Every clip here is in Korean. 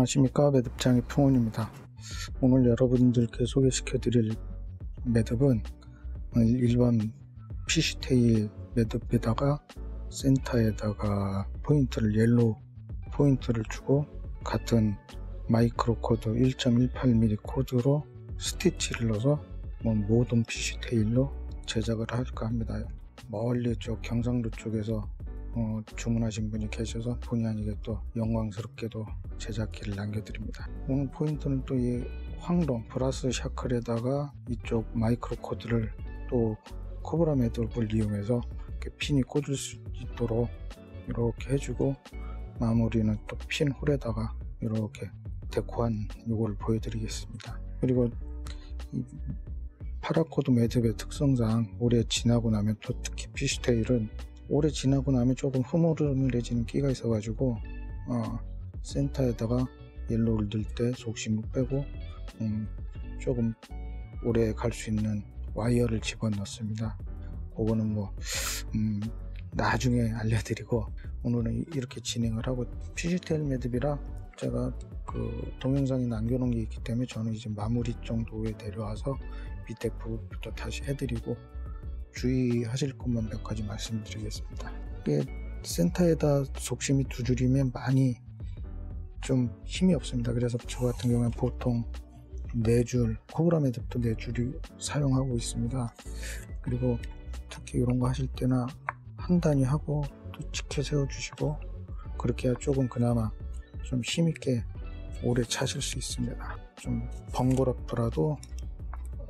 안녕하십니까. 매듭장의 풍훈입니다. 오늘 여러분들께 소개시켜 드릴 매듭은 일반 피쉬테일 매듭에다가 센터에다가 포인트를 옐로우 포인트를 주고 같은 마이크로 코드 1.18mm 코드로 스티치를 넣어서 모던 피쉬테일로 제작을 할까 합니다. 멀리 쪽 경상도 쪽에서 주문하신 분이 계셔서 본의 아니게 또 영광스럽게도 제작기를 남겨드립니다. 오늘 포인트는 또 이 황동 브라스 샤클에다가 이쪽 마이크로 코드를 또 코브라 매듭을 이용해서 이렇게 핀이 꽂을 수 있도록 이렇게 해주고, 마무리는 또 핀 홀에다가 이렇게 데코한 요거를 보여드리겠습니다. 그리고 이 파라코드 매듭의 특성상 오래 지나고 나면, 또 특히 피쉬테일은 오래 지나고 나면 조금 흐물흐물해지는 끼가 있어 가지고 센터에다가 옐로우를 넣을 때 속심을 빼고 조금 오래 갈 수 있는 와이어를 집어넣습니다. 그거는 나중에 알려드리고, 오늘은 이렇게 진행을 하고, 피쉬테일 매듭이라 제가 그 동영상에 남겨놓은 게 있기 때문에 저는 이제 마무리 정도에 내려와서 밑에 부분부터 다시 해드리고 주의하실 것만 몇 가지 말씀드리겠습니다. 이게 센터에다 속심이 두 줄이면 많이 좀 힘이 없습니다. 그래서 저 같은 경우는 보통 4줄, 코브라 매듭도 4줄이 사용하고 있습니다. 그리고 특히 이런 거 하실 때나 한 단위 하고 또 지켜 세워주시고, 그렇게 해야 조금 그나마 좀 힘있게 오래 차실 수 있습니다. 좀 번거롭더라도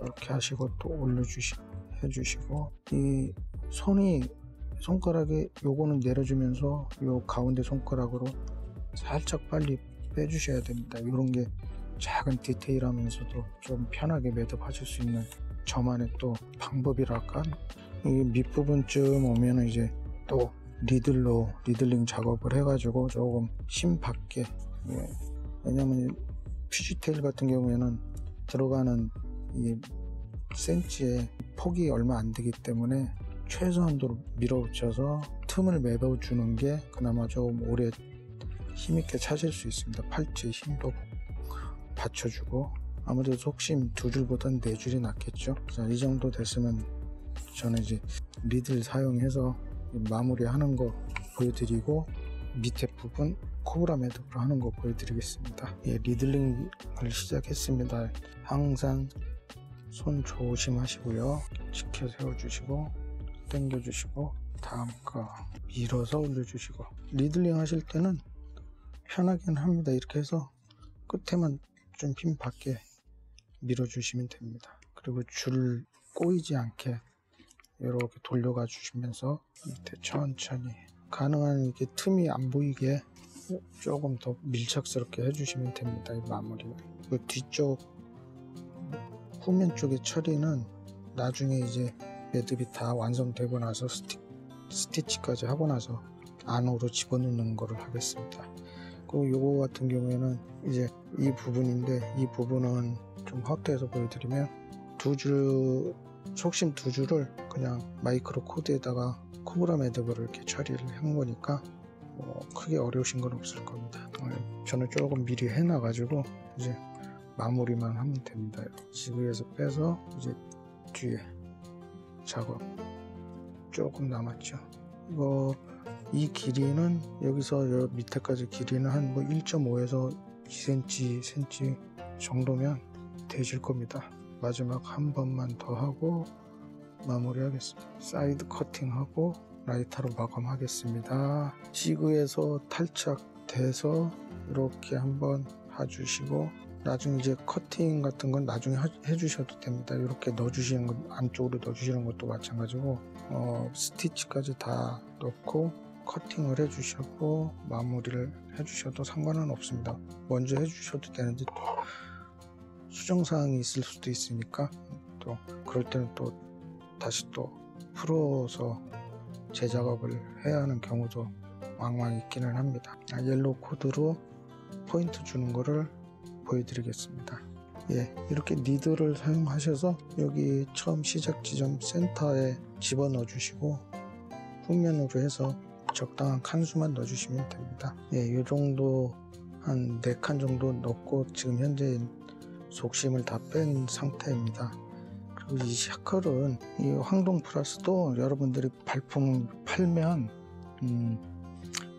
이렇게 하시고 또 해주시고, 이 손가락에 요거는 내려주면서 요 가운데 손가락으로 살짝 빨리 빼주셔야 됩니다. 이런 게 작은 디테일하면서도 좀 편하게 매듭하실 수 있는 저만의 또 방법이랄까. 이 밑부분쯤 오면은 이제 또 리들링 작업을 해가지고 조금 힘 받게, 왜냐면 피쉬테일 같은 경우에는 들어가는 이 센치의 폭이 얼마 안 되기 때문에 최소한도로 밀어붙여서 틈을 메워주는 게 그나마 좀 오래 힘있게 차실 수 있습니다. 팔찌 힘도 받쳐주고, 아무래도 속심 2줄보다는 4줄이 낫겠죠. 자, 이 정도 됐으면 저는 이제 리들 사용해서 마무리 하는 거 보여드리고, 밑에 부분 코브라 매듭으로 하는 거 보여드리겠습니다. 리들링을 시작했습니다. 항상 손 조심하시고요. 지켜 세워주시고 당겨주시고, 다음 거 밀어서 올려주시고, 리들링 하실 때는 편하긴 합니다. 이렇게 해서 끝에만 좀 힘 받게 밀어주시면 됩니다. 그리고 줄 꼬이지 않게 이렇게 돌려가 주시면서 밑에 천천히, 가능한 이렇게 틈이 안 보이게 조금 더 밀착스럽게 해주시면 됩니다. 이 마무리는. 그 뒤쪽 후면 쪽의 처리는 나중에 이제 매듭이 다 완성되고 나서 스티치까지 하고 나서 안으로 집어넣는 거를 하겠습니다. 그리고 요거 같은 경우에는 이제 이 부분인데, 이 부분은 좀 확대해서 보여드리면 속심 2줄을 그냥 마이크로 코드에다가 코브라 매듭을 이렇게 처리를 한 거니까 크게 어려우신 건 없을 겁니다. 저는 조금 미리 해놔가지고 이제 마무리만 하면 됩니다. 지그에서 빼서 이제 뒤에 작업 조금 남았죠. 이 길이는 여기서 여 밑에까지 길이는 한 1.5에서 2cm 정도면 되실 겁니다. 마지막 한 번만 더 하고 마무리 하겠습니다. 사이드 커팅하고 라이터로 마감하겠습니다. 지그에서 탈착돼서 이렇게 한번 봐주시고, 나중에 이제 커팅 같은 건 나중에 해주셔도 됩니다. 이렇게 넣어주시는 것, 안쪽으로 넣어주시는 것도 마찬가지고, 스티치까지 다 넣고 커팅을 해주시고 마무리를 해주셔도 상관은 없습니다. 먼저 해주셔도 되는데 또 수정사항이 있을 수도 있으니까, 또 그럴 때는 또 다시 또 풀어서 재작업을 해야 하는 경우도 왕왕 있기는 합니다. 옐로우 코드로 포인트 주는 거를 보여드리겠습니다. 이렇게 니들을 사용하셔서 여기 처음 시작 지점 센터에 집어넣어 주시고, 후면으로 해서 적당한 칸수만 넣어주시면 됩니다. 이 정도 한 4칸 정도 넣고 지금 현재 속심을 다 뺀 상태입니다. 그리고 이 샤클은 이 황동 플러스도 여러분들이 발품 팔면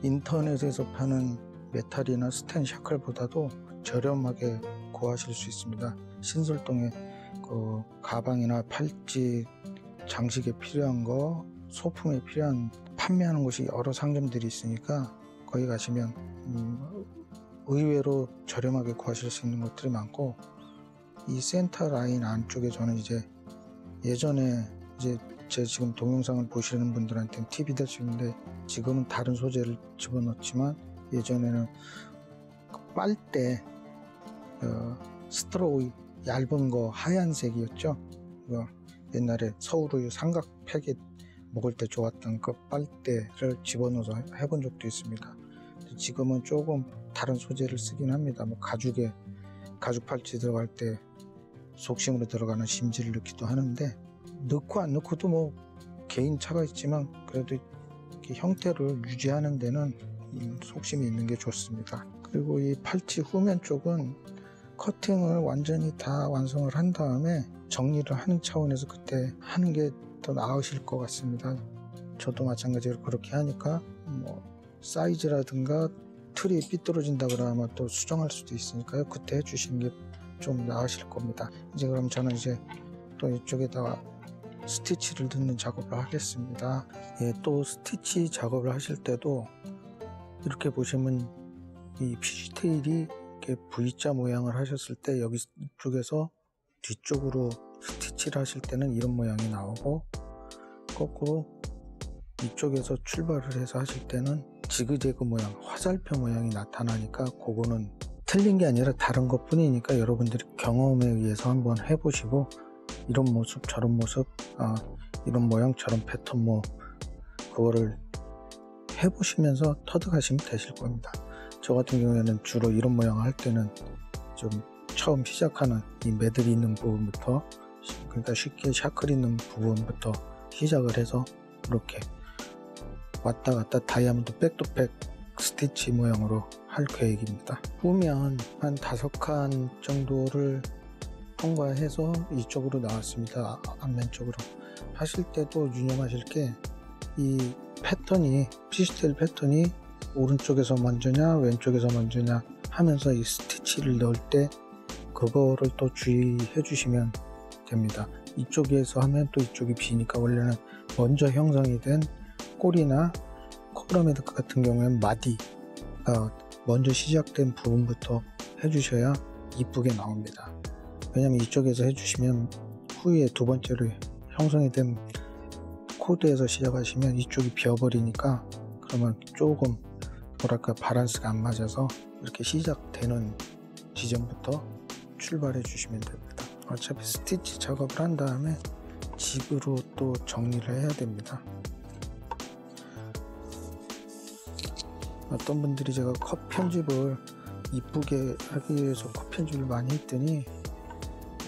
인터넷에서 파는 메탈이나 스텐 샤클보다도 저렴하게 구하실 수 있습니다. 신설동에 그 가방이나 팔찌, 장식에 필요한 거, 소품에 필요한 판매하는 곳이 여러 상점들이 있으니까 거기 가시면 의외로 저렴하게 구하실 수 있는 것들이 많고, 이 센터 라인 안쪽에 저는 이제 예전에 이제 제 지금 동영상을 보시는 분들한테는 팁이 될 수 있는데, 지금은 다른 소재를 집어넣지만 예전에는 빨대 스트로우 얇은 거 하얀색이었죠. 옛날에 서울우유 삼각팩에 먹을 때 좋았던 그 빨대를 집어넣어서 해본 적도 있습니다. 지금은 조금 다른 소재를 쓰긴 합니다. 뭐 가죽 팔찌 들어갈 때 속심으로 들어가는 심지를 넣기도 하는데, 넣고 안 넣고도 뭐 개인 차가 있지만 그래도 이렇게 형태를 유지하는 데는 속심이 있는 게 좋습니다. 그리고 이 팔찌 후면 쪽은 커팅을 완전히 다 완성을 한 다음에 정리를 하는 차원에서 그때 하는 게 더 나으실 것 같습니다. 저도 마찬가지로 그렇게 하니까 뭐 사이즈라든가 틀이 삐뚤어진다 그러면 또 수정할 수도 있으니까요. 그때 해주시는 게 좀 나으실 겁니다. 이제 그럼 저는 이제 또 이쪽에다가 스티치를 넣는 작업을 하겠습니다. 예, 또 스티치 작업을 하실 때도 이렇게 보시면 이 피쉬테일이 이렇게 V자 모양을 하셨을 때 여기 이쪽에서 뒤쪽으로 스티치를 하실 때는 이런 모양이 나오고, 거꾸로 이쪽에서 출발을 해서 하실 때는 지그재그 모양, 화살표 모양이 나타나니까 그거는 틀린 게 아니라 다른 것 뿐이니까 여러분들이 경험에 의해서 한번 해보시고, 이런 모습 저런 모습, 이런 모양 저런 패턴, 뭐 그거를 해보시면서 터득하시면 되실 겁니다. 저 같은 경우에는 주로 이런 모양을 할 때는 좀 처음 시작하는 이 매듭이 있는 부분부터, 그러니까 쉽게 샤클 있는 부분부터 시작을 해서 이렇게 왔다 갔다 다이아몬드 백투백 스티치 모양으로 할 계획입니다. 후면 한 5칸 정도를 통과해서 이쪽으로 나왔습니다. 앞면 쪽으로 하실 때도 유념하실 게, 이 패턴이 피쉬테일 패턴이 오른쪽에서 먼저냐 왼쪽에서 먼저냐 하면서 이 스티치를 넣을 때 그거를 또 주의해 주시면 됩니다. 이쪽에서 하면 또 이쪽이 비니까 원래는 먼저 형성이 된 꼬리나 코브라메드 같은 경우에는 마디가 먼저 시작된 부분부터 해주셔야 이쁘게 나옵니다. 왜냐면 이쪽에서 해주시면 후에 두 번째로 형성이 된 코드에서 시작하시면 이쪽이 비어버리니까, 그러면 조금 뭐랄까 밸런스가 안 맞아서 이렇게 시작되는 지점부터 출발해 주시면 됩니다. 어차피 스티치 작업을 한 다음에 직으로 또 정리를 해야 됩니다. 어떤 분들이 제가 컷 편집을 이쁘게 하기 위해서 컷 편집을 많이 했더니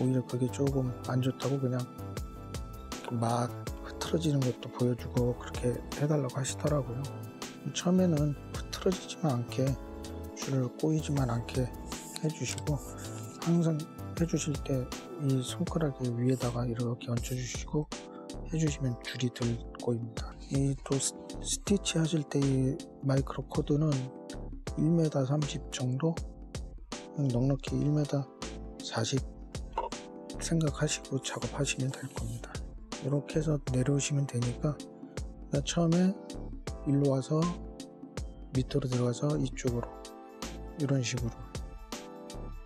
오히려 그게 조금 안 좋다고 그냥 막 흐트러지는 것도 보여주고 그렇게 해달라고 하시더라고요. 처음에는 흐트러지지만 않게, 줄을 꼬이지만 않게 해주시고, 항상 해주실 때 이 손가락 위에다가 이렇게 얹혀주시고 해주시면 줄이 덜 꼬입니다. 이 또 스티치 하실 때 이 마이크로 코드는 1m 30 정도, 넉넉히 1m 40 생각하시고 작업하시면 될 겁니다. 이렇게 해서 내려오시면 되니까, 처음에 일로 와서 밑으로 들어가서 이쪽으로 이런 식으로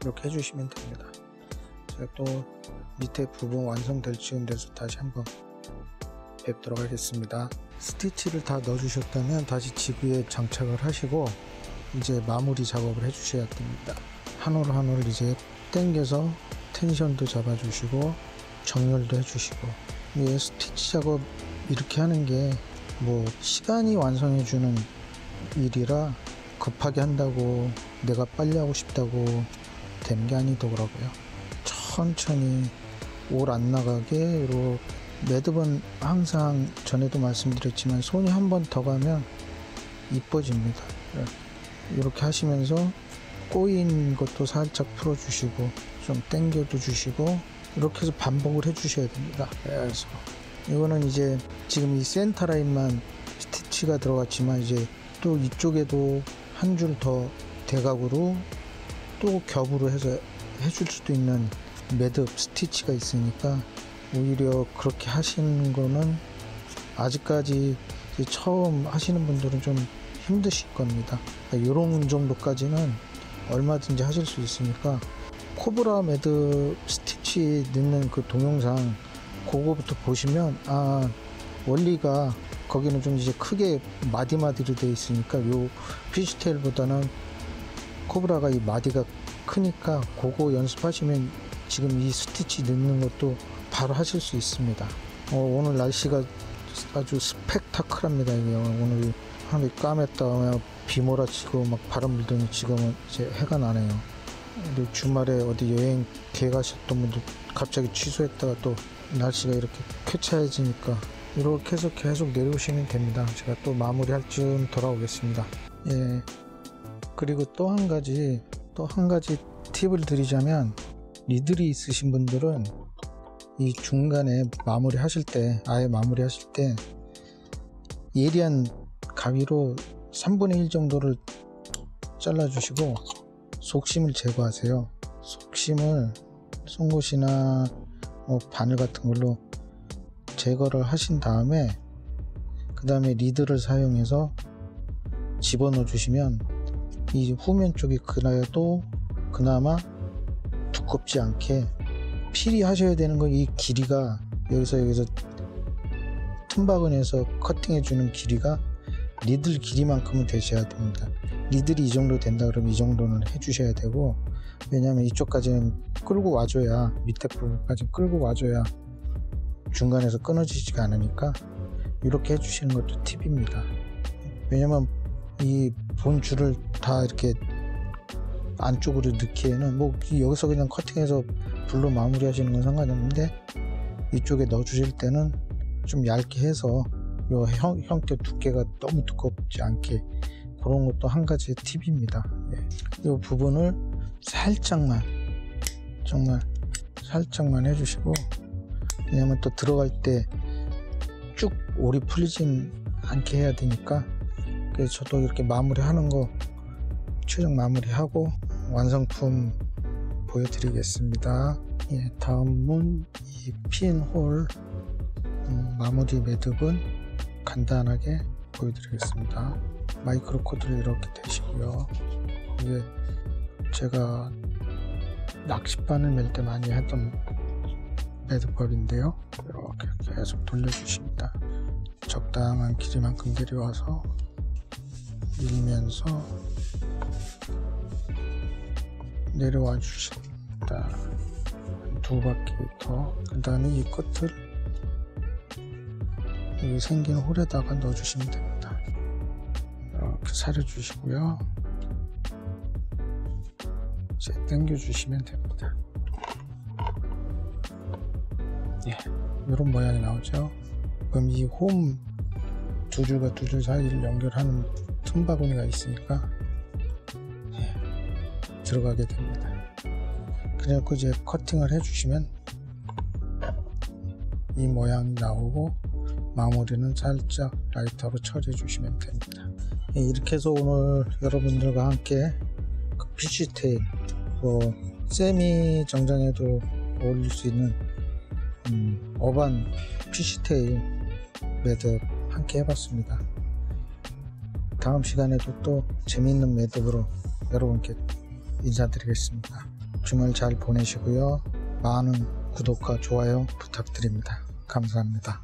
이렇게 해주시면 됩니다. 제가 또 밑에 부분 완성될 즈음 돼서 다시 한번 뵙도록 하겠습니다. 스티치를 다 넣어주셨다면 다시 지그에 장착을 하시고 이제 마무리 작업을 해주셔야 됩니다. 한 올 한 올 이제 당겨서 텐션도 잡아주시고 정렬도 해주시고, 이 스티치 작업 이렇게 하는 게 뭐 시간이 완성해주는 일이라 급하게 한다고 내가 빨리 하고 싶다고 되는 게 아니더라고요. 천천히 올 안 나가게 이렇게, 매듭은 항상 전에도 말씀드렸지만 손이 한 번 더 가면 이뻐집니다. 이렇게 하시면서 꼬인 것도 살짝 풀어주시고 좀 당겨도 주시고 이렇게 해서 반복을 해주셔야 됩니다. 그래서 이거는 이제 지금 이 센터 라인만 스티치가 들어갔지만 이제 또 이쪽에도 한 줄 더 대각으로 또 겹으로 해서 해줄 수도 있는 매듭 스티치가 있으니까 오히려 그렇게 하시는 거는 아직까지 이제 처음 하시는 분들은 좀 힘드실 겁니다. 이런 정도까지는 얼마든지 하실 수 있으니까 코브라 매듭 스티치 넣는 그 동영상 그거부터 보시면 원리가 거기는 좀 이제 크게 마디마디로 되어 있으니까 요 피쉬테일보다는 코브라가 이 마디가 크니까 그거 연습하시면 지금 이 스티치 넣는 것도 바로 하실 수 있습니다. 오늘 날씨가 아주 스펙타클합니다. 이게 오늘 하늘이 까맸다 비 몰아치고 막 바람 불더니 지금은 이제 해가 나네요. 근데 주말에 어디 여행 계획하셨던 분들 갑자기 취소했다가 또 날씨가 이렇게 쾌차해지니까 이렇게 해서 계속 내려오시면 됩니다. 제가 또 마무리할 쯤 돌아오겠습니다. 예. 그리고 또 한 가지 팁을 드리자면, 니들이 있으신 분들은 이 중간에 아예 마무리 하실 때 예리한 가위로 3분의 1 정도를 잘라주시고 속심을 제거하세요. 속심을 송곳이나 바늘 같은 걸로 제거를 하신 다음에 그 다음에 리드를 사용해서 집어넣어 주시면 이 후면 쪽이 그나마 두껍지 않게, 필히 하셔야 되는 건 이 길이가 여기서 틈바구니에서 커팅해 주는 길이가 니들 길이만큼은 되셔야 됩니다. 니들이 이 정도 된다 그러면 이 정도는 해 주셔야 되고, 왜냐하면 이쪽까지는 끌고 와줘야, 밑에 부분까지 끌고 와줘야 중간에서 끊어지지가 않으니까 이렇게 해 주시는 것도 팁입니다. 왜냐면 이 본줄을 다 이렇게 안쪽으로 넣기에는 여기서 그냥 커팅해서 불로 마무리 하시는 건 상관없는데, 이쪽에 넣어 주실 때는 좀 얇게 해서 요 형태 두께가 너무 두껍지 않게, 그런 것도 한 가지 팁입니다. 이 부분을 살짝만, 정말 살짝만 해주시고, 왜냐면 또 들어갈 때 쭉 올이 풀리진 않게 해야 되니까, 그래서 저도 이렇게 마무리하는 거 최종 마무리하고 완성품 보여드리겠습니다. 다음은 이 핀홀 마무리 매듭은 간단하게 보여드리겠습니다. 마이크로 코드를 이렇게 대시고요. 이게 제가 낚싯바늘 맬 때 많이 했던 매듭법인데요. 이렇게 계속 돌려주십니다. 적당한 길이만큼 내려와서 밀면서 내려와 주십니다. 두 바퀴 더. 그 다음에 이 끝을 여기 생긴 홀에다가 넣어 주시면 됩니다. 이렇게 사려 주시고요. 이제 당겨 주시면 됩니다. 이런 모양이 나오죠. 그럼 이 홈 두 줄과 두 줄 사이를 연결하는 틈바구니가 있으니까 들어가게 됩니다. 그래서 이제 커팅을 해주시면 이 모양이 나오고, 마무리는 살짝 라이터로 처리해 주시면 됩니다. 이렇게 해서 오늘 여러분들과 함께 그 피쉬테일, 세미 정장에도 어울릴 수 있는 어반 피쉬테일 매듭 함께 해봤습니다. 다음 시간에도 또 재미있는 매듭으로 여러분께 인사드리겠습니다. 주말 잘 보내시고요. 많은 구독과 좋아요 부탁드립니다. 감사합니다.